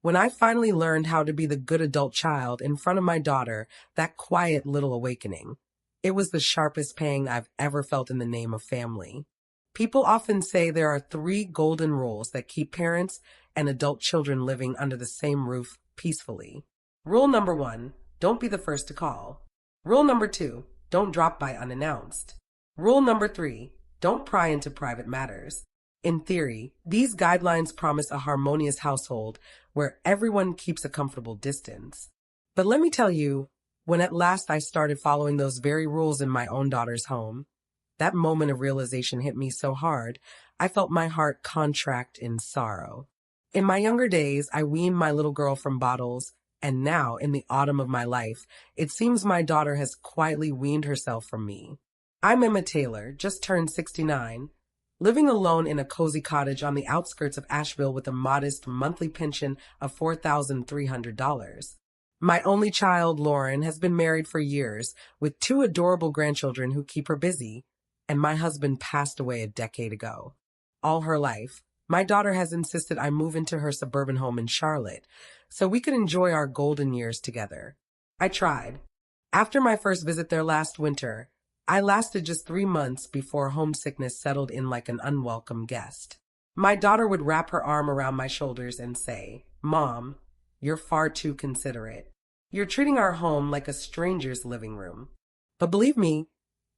When I finally learned how to be the good adult child in front of my daughter, that quiet little awakening, it was the sharpest pang I've ever felt in the name of family. People often say there are three golden rules that keep parents and adult children living under the same roof peacefully. Rule number one, don't be the first to call. Rule number two, don't drop by unannounced. Rule number three, don't pry into private matters. In theory, these guidelines promise a harmonious household where everyone keeps a comfortable distance. But let me tell you, when at last I started following those very rules in my own daughter's home, that moment of realization hit me so hard, I felt my heart contract in sorrow. In my younger days, I weaned my little girl from bottles, and now, in the autumn of my life, it seems my daughter has quietly weaned herself from me. I'm Emma Taylor, just turned 69, living alone in a cozy cottage on the outskirts of Asheville with a modest monthly pension of $4,300. My only child, Lauren, has been married for years with two adorable grandchildren who keep her busy, and my husband passed away a decade ago. All her life, my daughter has insisted I move into her suburban home in Charlotte so we could enjoy our golden years together. I tried. After my first visit there last winter, I lasted just 3 months before homesickness settled in like an unwelcome guest. My daughter would wrap her arm around my shoulders and say, "Mom, you're far too considerate. You're treating our home like a stranger's living room." But believe me,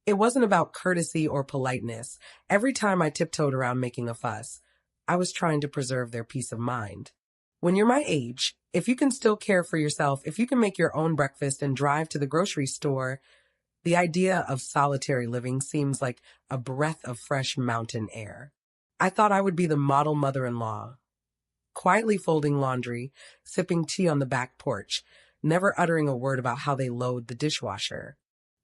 it wasn't about courtesy or politeness. Every time I tiptoed around making a fuss, I was trying to preserve their peace of mind. When you're my age, if you can still care for yourself, if you can make your own breakfast and drive to the grocery store, the idea of solitary living seems like a breath of fresh mountain air. I thought I would be the model mother-in-law, quietly folding laundry, sipping tea on the back porch, never uttering a word about how they load the dishwasher.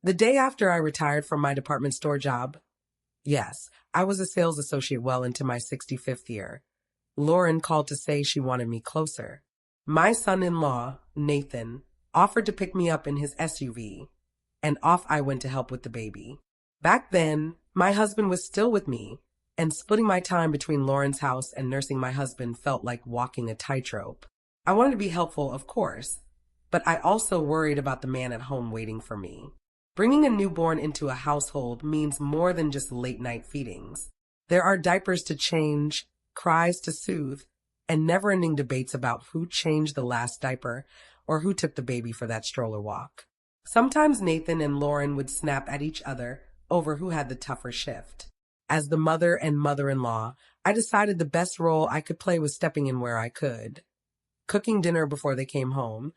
The day after I retired from my department store job, yes, I was a sales associate well into my 65th year, Lauren called to say she wanted me closer. My son-in-law, Nathan, offered to pick me up in his SUV, and off I went to help with the baby. Back then, my husband was still with me, and splitting my time between Lauren's house and nursing my husband felt like walking a tightrope. I wanted to be helpful, of course, but I also worried about the man at home waiting for me. Bringing a newborn into a household means more than just late-night feedings. There are diapers to change, cries to soothe, and never-ending debates about who changed the last diaper or who took the baby for that stroller walk. Sometimes Nathan and Lauren would snap at each other over who had the tougher shift. As the mother and mother-in-law, I decided the best role I could play was stepping in where I could. Cooking dinner before they came home,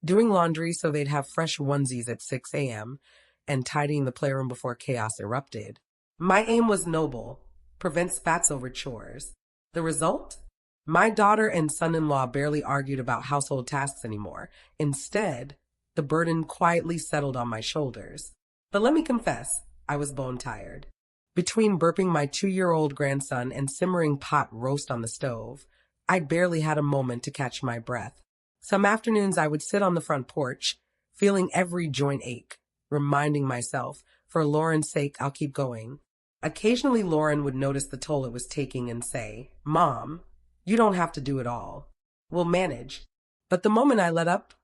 doing laundry so they'd have fresh onesies at 6 a.m., and tidying the playroom before chaos erupted. My aim was noble: prevent spats over chores. The result? My daughter and son-in-law barely argued about household tasks anymore. Instead, the burden quietly settled on my shoulders. But let me confess, I was bone-tired. Between burping my 2-year-old grandson and simmering pot roast on the stove, I barely had a moment to catch my breath. Some afternoons I would sit on the front porch, feeling every joint ache, reminding myself, for Lauren's sake, I'll keep going. Occasionally Lauren would notice the toll it was taking and say, "Mom, you don't have to do it all. We'll manage." But the moment I let up,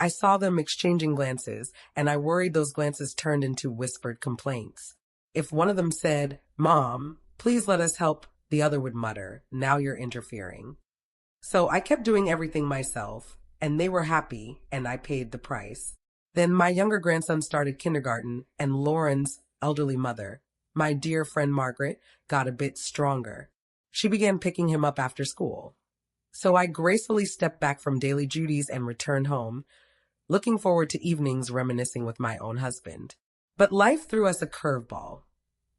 I saw them exchanging glances, and I worried those glances turned into whispered complaints. If one of them said, "Mom, please let us help," the other would mutter, "Now you're interfering." So I kept doing everything myself, and they were happy, and I paid the price. Then my younger grandson started kindergarten, and Lauren's elderly mother, my dear friend Margaret, got a bit stronger. She began picking him up after school. So I gracefully stepped back from daily duties and returned home, looking forward to evenings reminiscing with my own husband. But life threw us a curveball.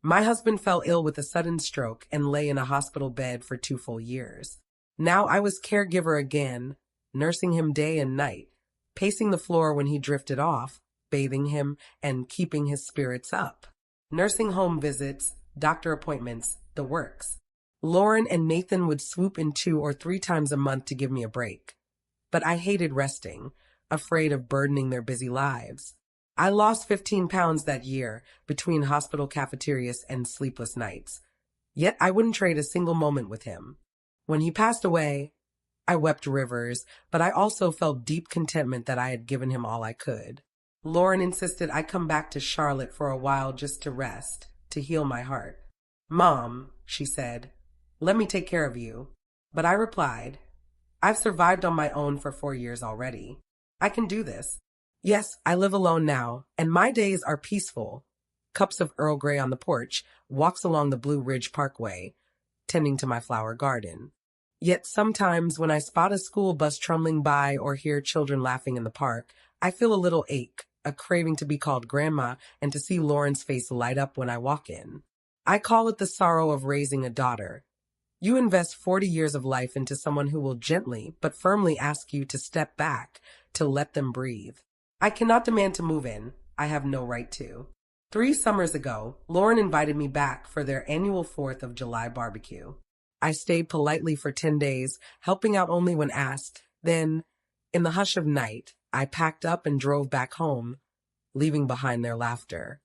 My husband fell ill with a sudden stroke and lay in a hospital bed for 2 full years. Now I was caregiver again, nursing him day and night, pacing the floor when he drifted off, bathing him, and keeping his spirits up. Nursing home visits, doctor appointments, the works. Lauren and Nathan would swoop in 2 or 3 times a month to give me a break. But I hated resting, afraid of burdening their busy lives. I lost 15 pounds that year between hospital cafeterias and sleepless nights. Yet I wouldn't trade a single moment with him. When he passed away, I wept rivers, but I also felt deep contentment that I had given him all I could. Lauren insisted I come back to Charlotte for a while just to rest, to heal my heart. "Mom," she said, "let me take care of you." But I replied, "I've survived on my own for 4 years already. I can do this." Yes, I live alone now, and my days are peaceful. Cups of Earl Grey on the porch, walks along the Blue Ridge Parkway, tending to my flower garden. Yet sometimes when I spot a school bus trundling by or hear children laughing in the park, I feel a little ache, a craving to be called grandma and to see Lauren's face light up when I walk in. I call it the sorrow of raising a daughter. You invest 40 years of life into someone who will gently but firmly ask you to step back, to let them breathe. I cannot demand to move in. I have no right to. 3 summers ago, Lauren invited me back for their annual 4th of July barbecue. I stayed politely for 10 days, helping out only when asked. Then, in the hush of night, I packed up and drove back home, leaving behind their laughter.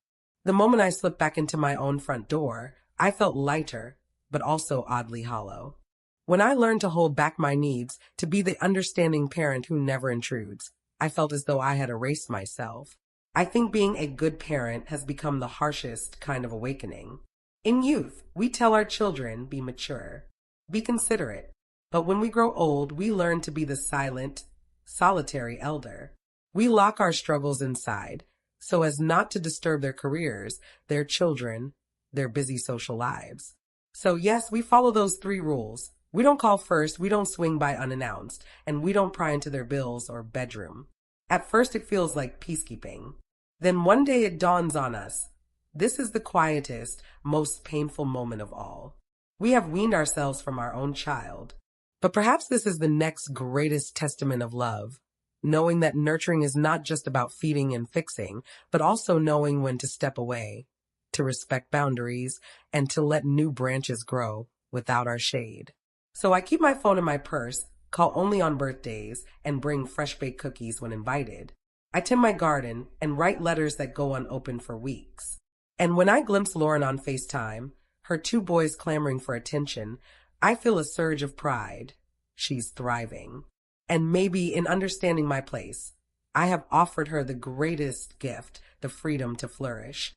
The moment I slipped back into my own front door, I felt lighter, but also oddly hollow. When I learned to hold back my needs, to be the understanding parent who never intrudes, I felt as though I had erased myself. I think being a good parent has become the harshest kind of awakening. In youth, we tell our children, be mature, be considerate. But when we grow old, we learn to be the silent, solitary elder. We lock our struggles inside, so as not to disturb their careers, their children, their busy social lives. So yes, we follow those 3 rules. We don't call first, we don't swing by unannounced, and we don't pry into their bills or bedroom. At first it feels like peacekeeping. Then one day it dawns on us. This is the quietest, most painful moment of all. We have weaned ourselves from our own child. But perhaps this is the next greatest testament of love, knowing that nurturing is not just about feeding and fixing, but also knowing when to step away, to respect boundaries, and to let new branches grow without our shade. So I keep my phone in my purse, call only on birthdays, and bring fresh-baked cookies when invited. I tend my garden and write letters that go unopened for weeks. And when I glimpse Lauren on FaceTime, her 2 boys clamoring for attention, I feel a surge of pride. She's thriving. And maybe in understanding my place, I have offered her the greatest gift, the freedom to flourish.